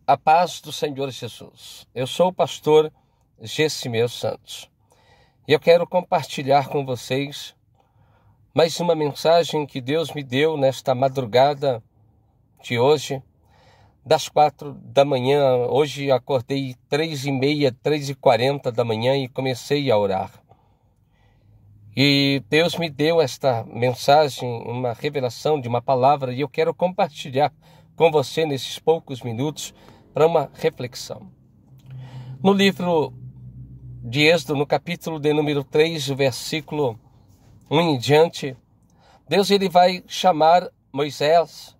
A paz do Senhor Jesus. Eu sou o pastor Gessimel Santos e eu quero compartilhar com vocês mais uma mensagem que Deus me deu nesta madrugada de hoje, das 4 da manhã. Hoje acordei 3h30, 3h40 da manhã e comecei a orar. E Deus me deu esta mensagem, uma revelação de uma palavra, e eu quero compartilhar com você nesses poucos minutos para uma reflexão. No livro de Êxodo, no capítulo de número 3, o versículo 1 em diante, Deus ele vai chamar Moisés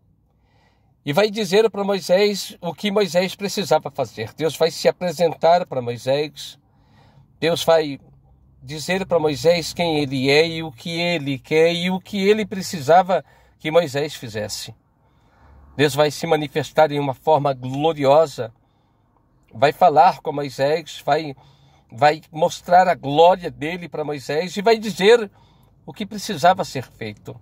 e vai dizer para Moisés o que Moisés precisava fazer. Deus vai se apresentar para Moisés, Deus vai dizer para Moisés quem ele é e o que ele quer e o que ele precisava que Moisés fizesse. Deus vai se manifestar em uma forma gloriosa, vai falar com Moisés, vai mostrar a glória dele para Moisés e vai dizer o que precisava ser feito.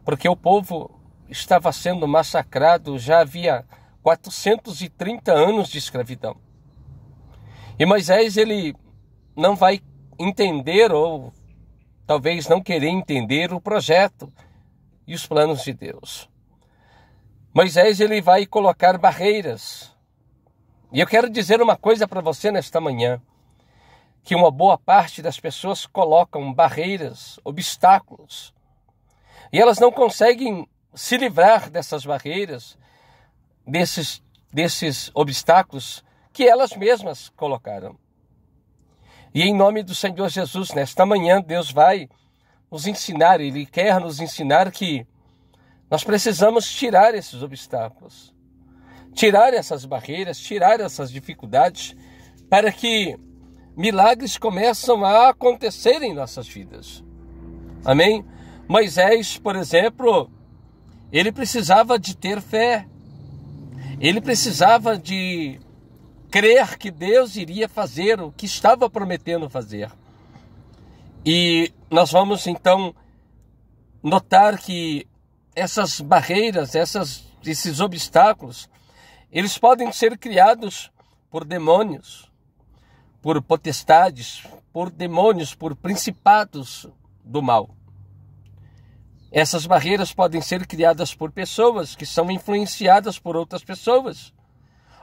Porque o povo estava sendo massacrado, já havia 430 anos de escravidão. E Moisés ele não vai entender ou talvez não querer entender o projeto e os planos de Deus. Moisés ele vai colocar barreiras. E eu quero dizer uma coisa para você nesta manhã, que uma boa parte das pessoas colocam barreiras, obstáculos, e elas não conseguem se livrar dessas barreiras, desses obstáculos que elas mesmas colocaram. E em nome do Senhor Jesus, nesta manhã, Deus vai nos ensinar, Ele quer nos ensinar que nós precisamos tirar esses obstáculos, tirar essas barreiras, tirar essas dificuldades, para que milagres começam a acontecer em nossas vidas. Amém? Moisés, por exemplo, ele precisava de ter fé, ele precisava de crer que Deus iria fazer o que estava prometendo fazer. E nós vamos então notar que essas barreiras, esses obstáculos, eles podem ser criados por demônios, por potestades, por demônios, por principados do mal. Essas barreiras podem ser criadas por pessoas que são influenciadas por outras pessoas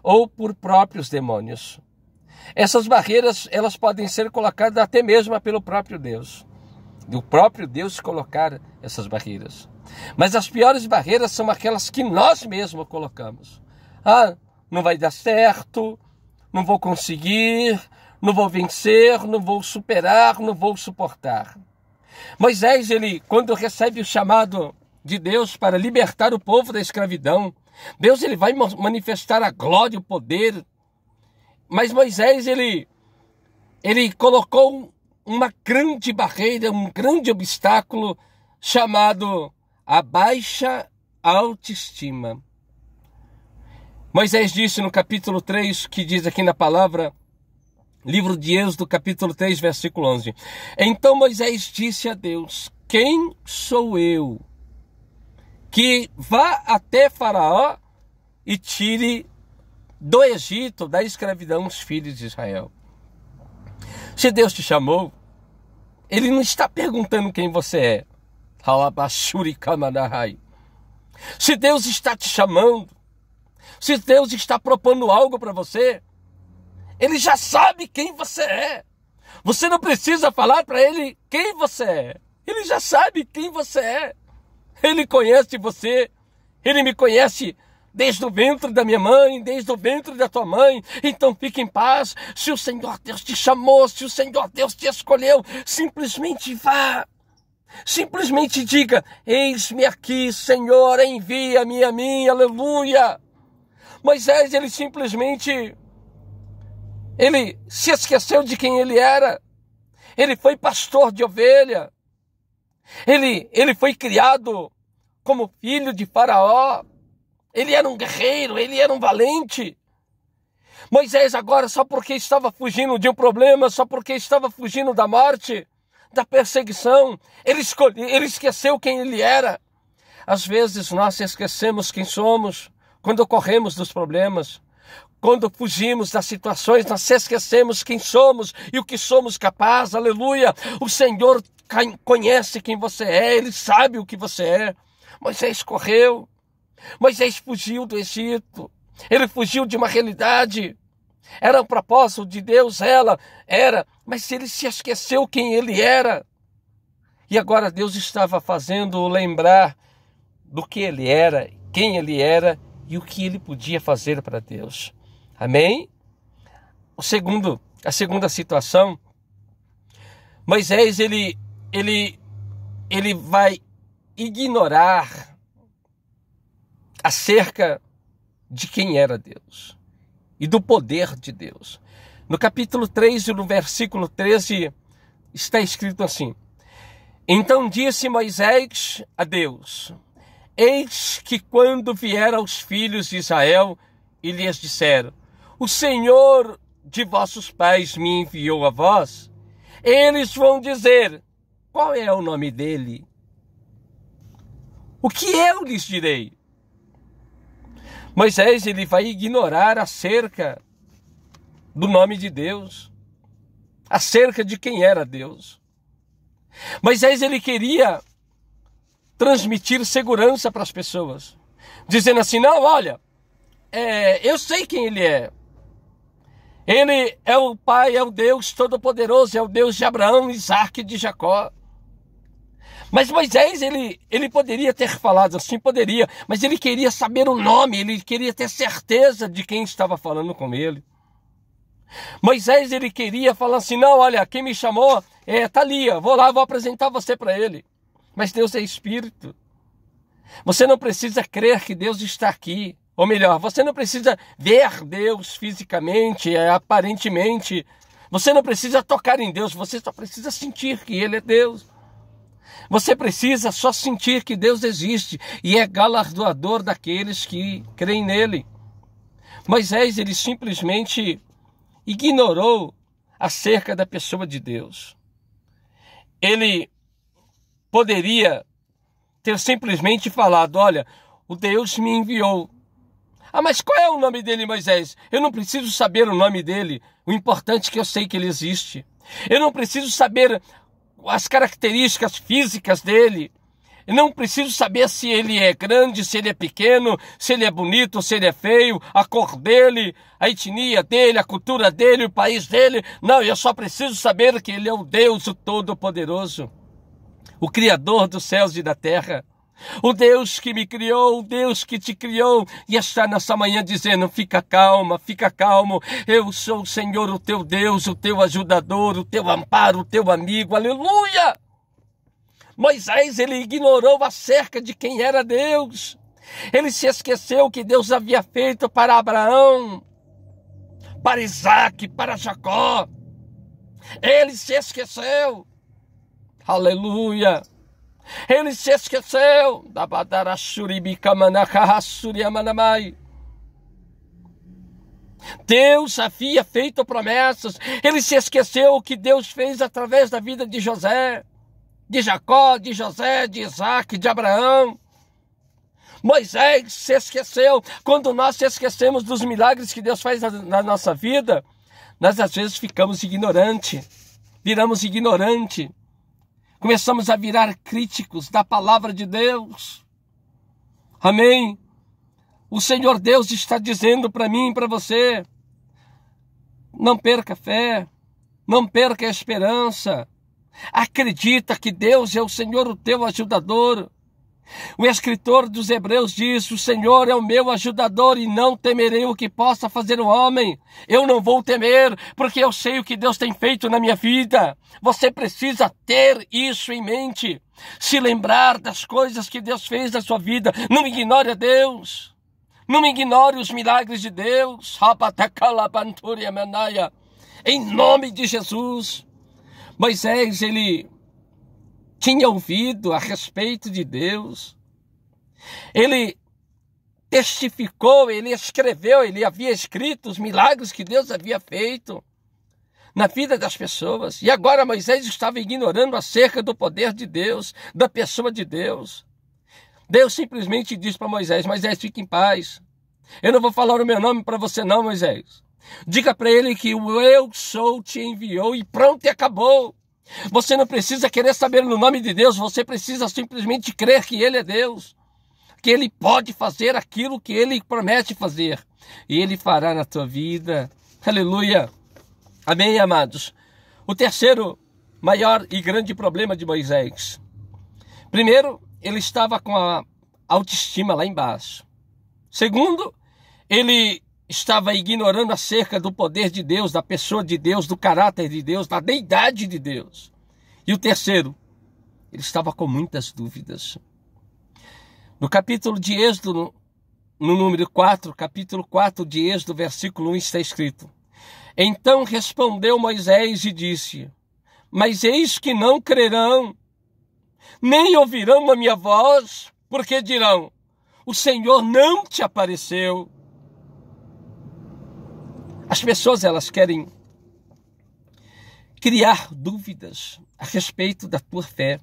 ou por próprios demônios. Essas barreiras, elas podem ser colocadas até mesmo pelo próprio Deus. Do próprio Deus colocar essas barreiras. Mas as piores barreiras são aquelas que nós mesmos colocamos. Ah, não vai dar certo, não vou conseguir, não vou vencer, não vou superar, não vou suportar. Moisés, ele, quando recebe o chamado de Deus para libertar o povo da escravidão, Deus ele vai manifestar a glória e o poder. Mas Moisés, ele colocou uma grande barreira, um grande obstáculo chamado a baixa autoestima. Moisés disse no capítulo 3, que diz aqui na palavra, livro de Êxodo, capítulo 3, versículo 11. Então Moisés disse a Deus: quem sou eu que vá até Faraó e tire do Egito, da escravidão, os filhos de Israel? Se Deus te chamou, Ele não está perguntando quem você é. Se Deus está te chamando, se Deus está propondo algo para você, Ele já sabe quem você é. Você não precisa falar para Ele quem você é. Ele já sabe quem você é. Ele conhece você. Ele me conhece desde o ventre da minha mãe, desde o ventre da tua mãe. Então fique em paz. Se o Senhor Deus te chamou, se o Senhor Deus te escolheu, simplesmente vá. Simplesmente diga: eis-me aqui, Senhor, envia-me a mim, aleluia. Moisés, ele simplesmente, ele se esqueceu de quem ele era. Ele foi pastor de ovelha. Ele foi criado como filho de Faraó. Ele era um guerreiro, ele era um valente. Moisés agora, só porque estava fugindo de um problema, só porque estava fugindo da morte, da perseguição, ele esqueceu quem ele era. Às vezes nós esquecemos quem somos quando corremos dos problemas, Quando fugimos das situações, nós esquecemos quem somos e o que somos capazes, aleluia. O Senhor conhece quem você é, Ele sabe o que você é. Moisés correu, Moisés fugiu do Egito, ele fugiu de uma realidade. Era um propósito de Deus, mas ele se esqueceu quem ele era. E agora Deus estava fazendo-o lembrar do que ele era, quem ele era e o que ele podia fazer para Deus. Amém? A segunda situação, Moisés ele vai ignorar acerca de quem era Deus e do poder de Deus. No capítulo 3 e no versículo 13 está escrito assim: Então disse Moisés a Deus: Eis que quando vieram os filhos de Israel e lhes disseram: O Senhor de vossos pais me enviou a vós, eles vão dizer: Qual é o nome dele? O que eu lhes direi? Moisés ele vai ignorar acerca do nome de Deus, acerca de quem era Deus. Moisés ele queria transmitir segurança para as pessoas, dizendo assim: não, olha, eu sei quem ele é. Ele é o Pai, é o Deus Todo-Poderoso, é o Deus de Abraão, Isaque e de Jacó. Mas Moisés, ele poderia ter falado assim, poderia, mas ele queria saber o nome, ele queria ter certeza de quem estava falando com ele. Moisés, ele queria falar assim: não, olha, quem me chamou tá ali, vou lá, vou apresentar você para ele. Mas Deus é Espírito. Você não precisa crer que Deus está aqui. Ou melhor, você não precisa ver Deus fisicamente, aparentemente. Você não precisa tocar em Deus, você só precisa sentir que Ele é Deus. Você precisa só sentir que Deus existe e é galardoador daqueles que creem nele. Moisés, ele simplesmente ignorou acerca da pessoa de Deus. Ele poderia ter simplesmente falado: olha, o Deus me enviou. Ah, mas qual é o nome dele, Moisés? Eu não preciso saber o nome dele. O importante é que eu sei que ele existe. Eu não preciso saber as características físicas dele. Eu não preciso saber se ele é grande, se ele é pequeno, se ele é bonito, se ele é feio, a cor dele, a etnia dele, a cultura dele, o país dele. Não, eu só preciso saber que ele é o Deus, o Todo-Poderoso, o Criador dos céus e da terra. O Deus que me criou, o Deus que te criou, e está nessa manhã dizendo: fica calma, fica calmo, eu sou o Senhor, o teu Deus, o teu ajudador, o teu amparo, o teu amigo, aleluia! Moisés, ele ignorou acerca de quem era Deus, ele se esqueceu que Deus havia feito para Abraão, para Isaque, para Jacó, ele se esqueceu, aleluia! Ele se esqueceu. Deus havia feito promessas. Ele se esqueceu o que Deus fez através da vida de José, de Jacó, de José, de Isaque, de Abraão. Moisés se esqueceu. Quando nós se esquecemos dos milagres que Deus faz na nossa vida, nós às vezes ficamos ignorantes, viramos ignorantes. Começamos a virar críticos da palavra de Deus. Amém? O Senhor Deus está dizendo para mim e para você: não perca a fé, não perca a esperança. Acredita que Deus é o Senhor, o teu ajudador. O escritor dos Hebreus diz: o Senhor é o meu ajudador e não temerei o que possa fazer o homem. Eu não vou temer, porque eu sei o que Deus tem feito na minha vida. Você precisa ter isso em mente. Se lembrar das coisas que Deus fez na sua vida. Não ignore a Deus. Não ignore os milagres de Deus. Em nome de Jesus. Moisés, ele tinha ouvido a respeito de Deus. Ele testificou, ele escreveu, ele havia escrito os milagres que Deus havia feito na vida das pessoas. E agora Moisés estava ignorando acerca do poder de Deus, da pessoa de Deus. Deus simplesmente diz para Moisés: Moisés, fique em paz. Eu não vou falar o meu nome para você não, Moisés. Diga para ele que o eu sou te enviou e pronto, e acabou. Você não precisa querer saber no nome de Deus, você precisa simplesmente crer que Ele é Deus, que Ele pode fazer aquilo que Ele promete fazer, e Ele fará na tua vida. Aleluia. Amém, amados? O terceiro maior e grande problema de Moisés. Primeiro, ele estava com a autoestima lá embaixo. Segundo, ele estava ignorando acerca do poder de Deus, da pessoa de Deus, do caráter de Deus, da deidade de Deus. E o terceiro, ele estava com muitas dúvidas. No capítulo de Êxodo, no número 4, capítulo 4 de Êxodo, versículo 1, está escrito: Então respondeu Moisés e disse: Mas eis que não crerão, nem ouvirão a minha voz, porque dirão: o Senhor não te apareceu. As pessoas, elas querem criar dúvidas a respeito da tua fé,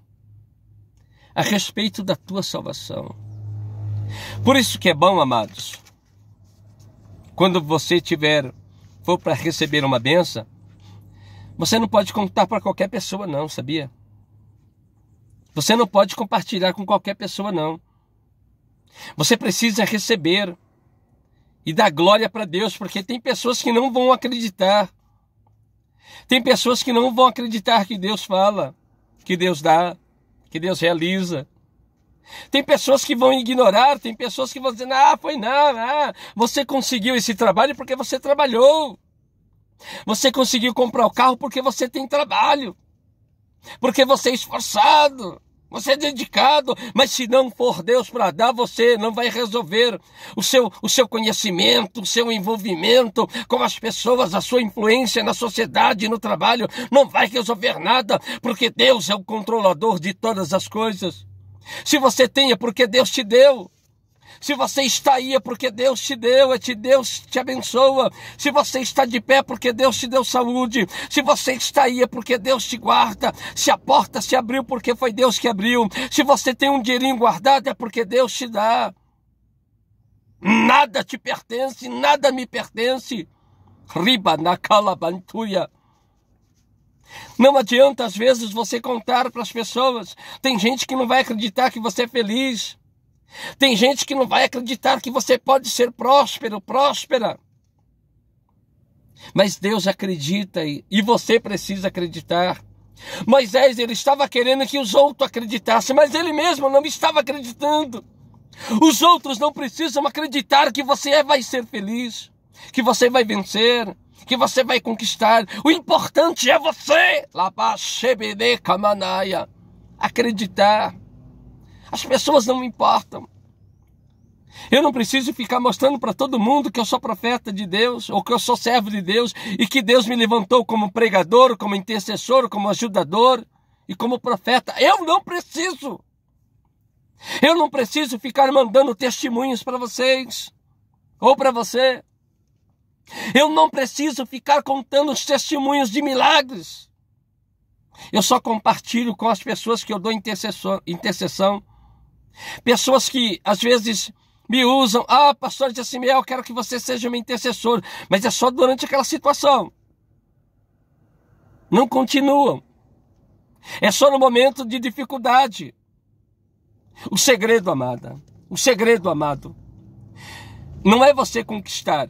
a respeito da tua salvação. Por isso que é bom, amados, quando você for para receber uma bênção, você não pode contar para qualquer pessoa não, sabia? Você não pode compartilhar com qualquer pessoa não. Você precisa receber e dar glória para Deus, porque tem pessoas que não vão acreditar. Tem pessoas que não vão acreditar que Deus fala, que Deus dá, que Deus realiza. Tem pessoas que vão ignorar, tem pessoas que vão dizer: você conseguiu esse trabalho porque você trabalhou. Você conseguiu comprar o carro porque você tem trabalho. Porque você é esforçado. Você é dedicado, mas se não for Deus para dar, você não vai resolver o seu conhecimento, o seu envolvimento com as pessoas, a sua influência na sociedade, no trabalho, não vai resolver nada, porque Deus é o controlador de todas as coisas. Se você tem, é porque Deus te deu. Se você está aí, é porque Deus te deu, Deus te abençoa. Se você está de pé, é porque Deus te deu saúde. Se você está aí, é porque Deus te guarda. Se a porta se abriu, porque foi Deus que abriu. Se você tem um dinheirinho guardado, é porque Deus te dá. Nada te pertence, nada me pertence. Riba na calabantuia. Não adianta, às vezes, você contar para as pessoas. Tem gente que não vai acreditar que você é feliz. Tem gente que não vai acreditar que você pode ser próspero, próspera. Mas Deus acredita e você precisa acreditar. Moisés, ele estava querendo que os outros acreditassem, mas ele mesmo não estava acreditando. Os outros não precisam acreditar que você vai ser feliz, que você vai vencer, que você vai conquistar. O importante é você. Acreditar. As pessoas não me importam. Eu não preciso ficar mostrando para todo mundo que eu sou profeta de Deus, ou que eu sou servo de Deus, e que Deus me levantou como pregador, como intercessor, como ajudador e como profeta. Eu não preciso. Eu não preciso ficar mandando testemunhos para vocês, ou para você. Eu não preciso ficar contando os testemunhos de milagres. Eu só compartilho com as pessoas que eu dou intercessão. Pessoas que às vezes me usam: pastor Jacimiel, eu quero que você seja meu intercessor, mas é só durante aquela situação. Não continuam. É só no momento de dificuldade. O segredo, amada, não é você conquistar.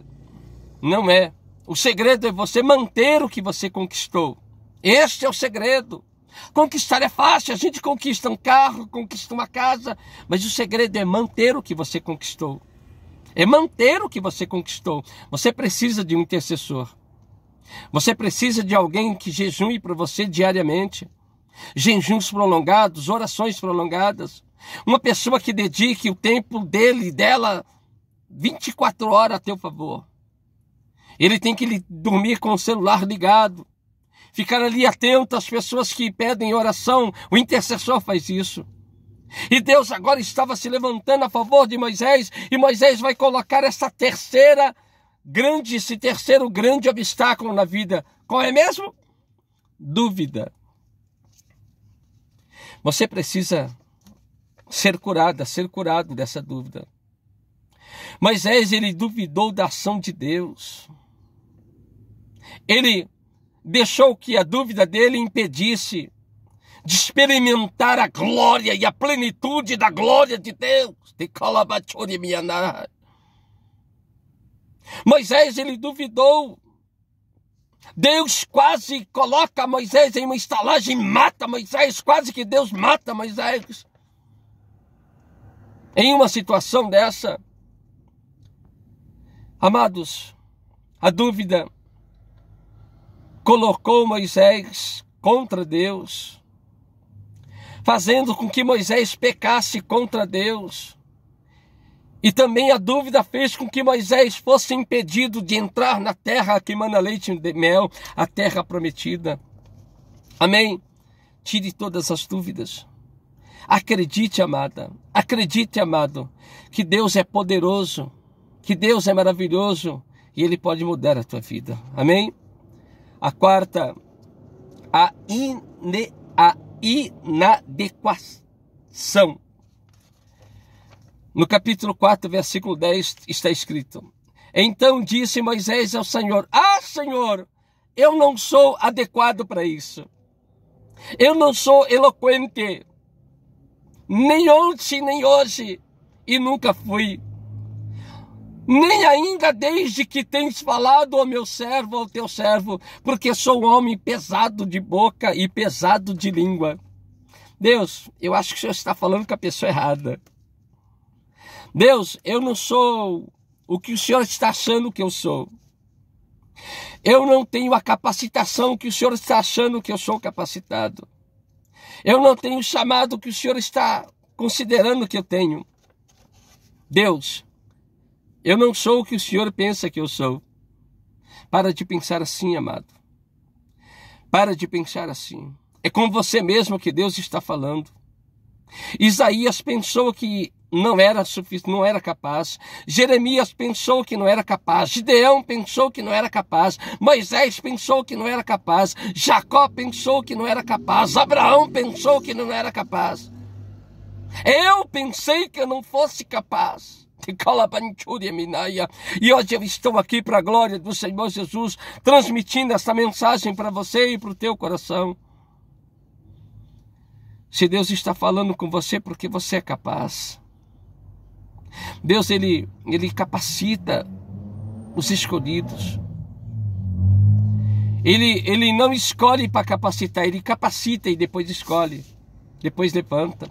Não é. O segredo é você manter o que você conquistou. Este é o segredo. Conquistar é fácil, a gente conquista um carro, conquista uma casa, mas o segredo é manter o que você conquistou. É manter o que você conquistou. Você precisa de um intercessor. Você precisa de alguém que jejue para você diariamente. Jejuns prolongados, orações prolongadas. Uma pessoa que dedique o tempo dele e dela 24 horas a teu favor. Ele tem que dormir com o celular ligado. Ficar ali atento às pessoas que pedem oração. O intercessor faz isso. E Deus agora estava se levantando a favor de Moisés. E Moisés vai colocar esse terceiro grande obstáculo na vida. Qual é mesmo? Dúvida. Você precisa ser curado dessa dúvida. Moisés, ele duvidou da ação de Deus. Ele deixou que a dúvida dele impedisse de experimentar a glória e a plenitude da glória de Deus. Moisés, ele duvidou. Deus quase coloca Moisés em uma estalagem, mata Moisés, quase que Deus mata Moisés. Em uma situação dessa, amados, a dúvida colocou Moisés contra Deus, fazendo com que Moisés pecasse contra Deus. E também a dúvida fez com que Moisés fosse impedido de entrar na terra que mana leite e mel, a terra prometida. Amém? Tire todas as dúvidas. Acredite, amada, acredite, amado, que Deus é poderoso, que Deus é maravilhoso e Ele pode mudar a tua vida. Amém? A quarta, a inadequação. No capítulo 4, versículo 10, está escrito: Então disse Moisés ao Senhor: Senhor, eu não sou adequado para isso. Eu não sou eloquente, nem ontem, nem hoje, e nunca fui. Nem ainda desde que tens falado ao meu servo, ao teu servo, porque sou um homem pesado de boca e pesado de língua. Deus, eu acho que o Senhor está falando com a pessoa errada. Deus, eu não sou o que o Senhor está achando que eu sou. Eu não tenho a capacitação que o Senhor está achando que eu sou capacitado. Eu não tenho o chamado que o Senhor está considerando que eu tenho. Deus, eu não sou o que o Senhor pensa que eu sou. Para de pensar assim, amado. Para de pensar assim. É com você mesmo que Deus está falando. Isaías pensou que não era capaz. Jeremias pensou que não era capaz. Gideão pensou que não era capaz. Moisés pensou que não era capaz. Jacó pensou que não era capaz. Abraão pensou que não era capaz. Eu pensei que eu não fosse capaz. E hoje eu estou aqui para a glória do Senhor Jesus, transmitindo essa mensagem para você e para o teu coração. Se Deus está falando com você, porque você é capaz. Deus, ele capacita os escolhidos. Ele não escolhe para capacitar, ele capacita e depois escolhe, depois levanta.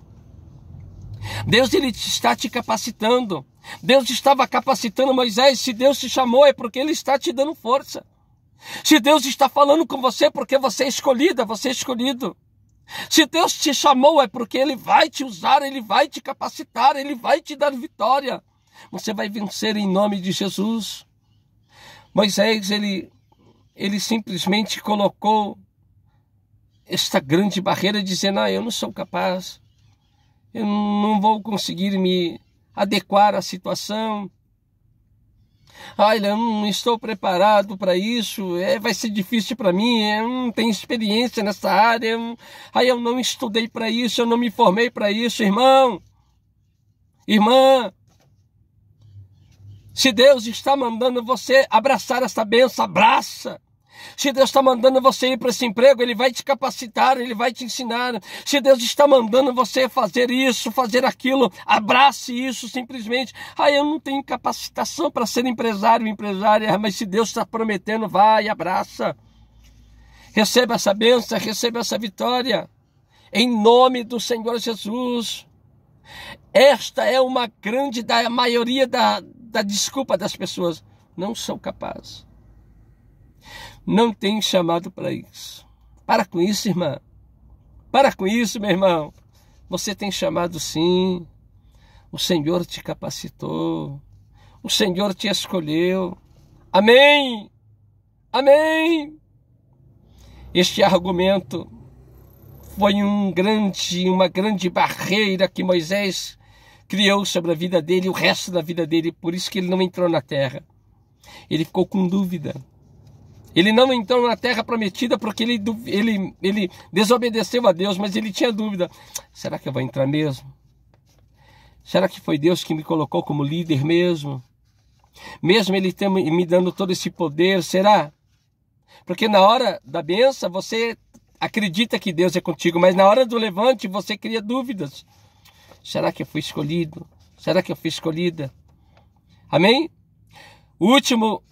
Deus, ele está te capacitando. Deus estava capacitando Moisés. Se Deus te chamou, é porque ele está te dando força. Se Deus está falando com você, porque você é escolhida, você é escolhido. Se Deus te chamou, é porque Ele vai te usar, Ele vai te capacitar, Ele vai te dar vitória. Você vai vencer em nome de Jesus. Moisés, ele simplesmente colocou esta grande barreira, dizendo: eu não sou capaz, eu não vou conseguir me adequar à situação. Eu não estou preparado para isso, vai ser difícil para mim, eu não tenho experiência nessa área, eu não estudei para isso, eu não me formei para isso. Irmão, irmã, se Deus está mandando você abraçar essa bênção, abraça. Se Deus está mandando você ir para esse emprego, Ele vai te capacitar, Ele vai te ensinar. Se Deus está mandando você fazer isso, fazer aquilo, abrace isso simplesmente. Eu não tenho capacitação para ser empresário, empresária, mas se Deus está prometendo, vai, abraça. Receba essa bênção, receba essa vitória. Em nome do Senhor Jesus. Esta é uma grande, da maioria da desculpa das pessoas. Não sou capaz. Não tem chamado para isso. Para com isso, irmã. Para com isso, meu irmão. Você tem chamado sim. O Senhor te capacitou. O Senhor te escolheu. Amém. Amém. Este argumento foi uma grande barreira que Moisés criou sobre a vida dele, o resto da vida dele. Por isso que ele não entrou na terra. Ele ficou com dúvida. Ele não entrou na terra prometida porque ele desobedeceu a Deus, mas ele tinha dúvida. Será que eu vou entrar mesmo? Será que foi Deus que me colocou como líder mesmo? Mesmo Ele me dando todo esse poder, será? Porque na hora da bênção você acredita que Deus é contigo, mas na hora do levante você cria dúvidas. Será que eu fui escolhido? Será que eu fui escolhida? Amém? O último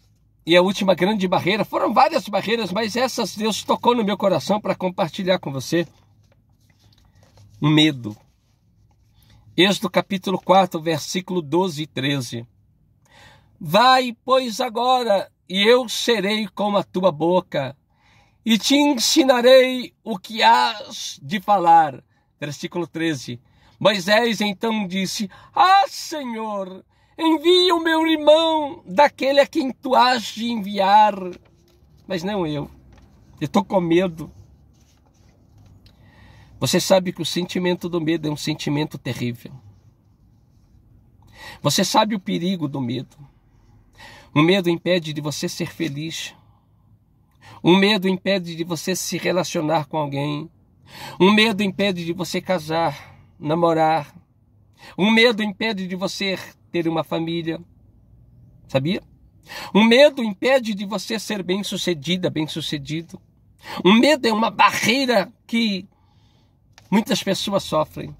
e a última grande barreira, foram várias barreiras, mas essas Deus tocou no meu coração para compartilhar com você. O medo. Êxodo capítulo 4, versículo 12 e 13. Vai, pois, agora, e eu serei como a tua boca, e te ensinarei o que hás de falar. Versículo 13. Moisés então disse: Ah, Senhor, envia o meu irmão, daquele a quem tu has de enviar. Mas não eu estou com medo. Você sabe que o sentimento do medo é um sentimento terrível. Você sabe o perigo do medo. O medo impede de você ser feliz. O medo impede de você se relacionar com alguém. O medo impede de você casar, namorar. O medo impede de você ter uma família. Sabia? O medo impede de você ser bem-sucedida, bem-sucedido. O medo é uma barreira que muitas pessoas sofrem.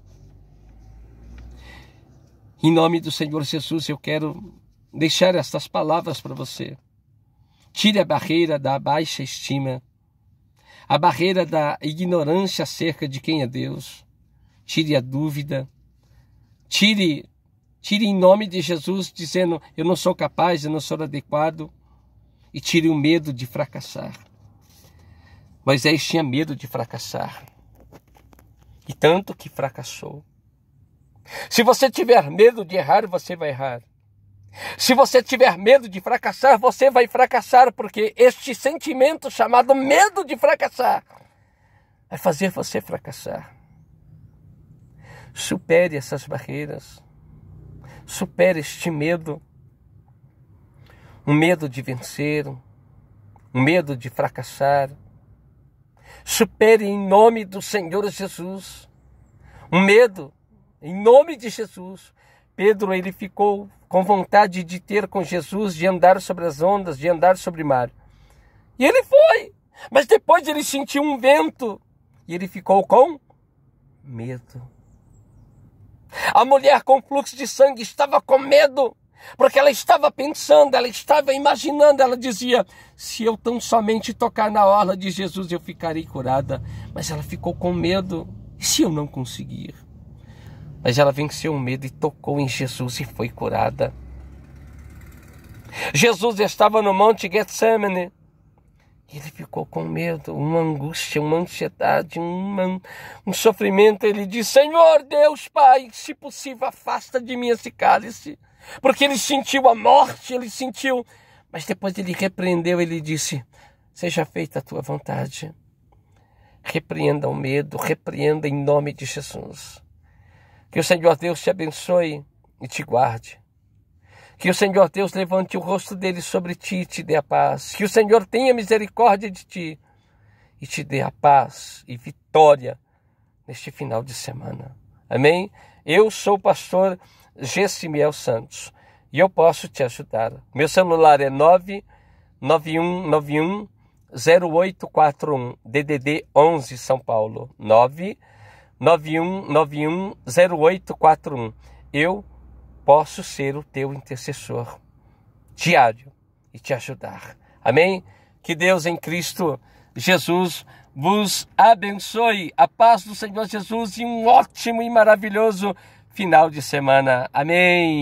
Em nome do Senhor Jesus, eu quero deixar estas palavras para você. Tire a barreira da baixa estima, a barreira da ignorância acerca de quem é Deus. Tire a dúvida. Tire em nome de Jesus, dizendo: eu não sou capaz, eu não sou adequado. E tire o medo de fracassar. Moisés tinha medo de fracassar. E tanto que fracassou. Se você tiver medo de errar, você vai errar. Se você tiver medo de fracassar, você vai fracassar, porque este sentimento chamado medo de fracassar vai fazer você fracassar. Supere essas barreiras. Supere este medo. Um medo de vencer, um medo de fracassar. Supere em nome do Senhor Jesus. Um medo, em nome de Jesus. Pedro, ele ficou com vontade de ter com Jesus, de andar sobre as ondas, de andar sobre o mar. E ele foi. Mas depois ele sentiu um vento. E ele ficou com medo. A mulher com fluxo de sangue estava com medo. Porque ela estava pensando, ela estava imaginando, ela dizia: se eu tão somente tocar na orla de Jesus, eu ficarei curada. Mas ela ficou com medo. E se eu não conseguir? Mas ela venceu o medo e tocou em Jesus e foi curada. Jesus estava no Monte Getsemane. E ele ficou com medo, uma angústia, uma ansiedade, um sofrimento. Ele disse: Senhor Deus Pai, se possível, afasta de mim esse cálice. Porque ele sentiu a morte, ele sentiu. Mas depois ele repreendeu, ele disse: seja feita a tua vontade. Repreenda o medo, repreenda em nome de Jesus. Que o Senhor Deus te abençoe e te guarde. Que o Senhor Deus levante o rosto dele sobre ti e te dê a paz. Que o Senhor tenha misericórdia de ti e te dê a paz e vitória neste final de semana. Amém? Eu sou o pastor Gessimiel Santos e eu posso te ajudar. Meu celular é 991910841, DDD 11 São Paulo, 991910841. Eu posso ser o teu intercessor diário e te ajudar. Amém? Que Deus em Cristo Jesus vos abençoe. A paz do Senhor Jesus e um ótimo e maravilhoso final de semana. Amém.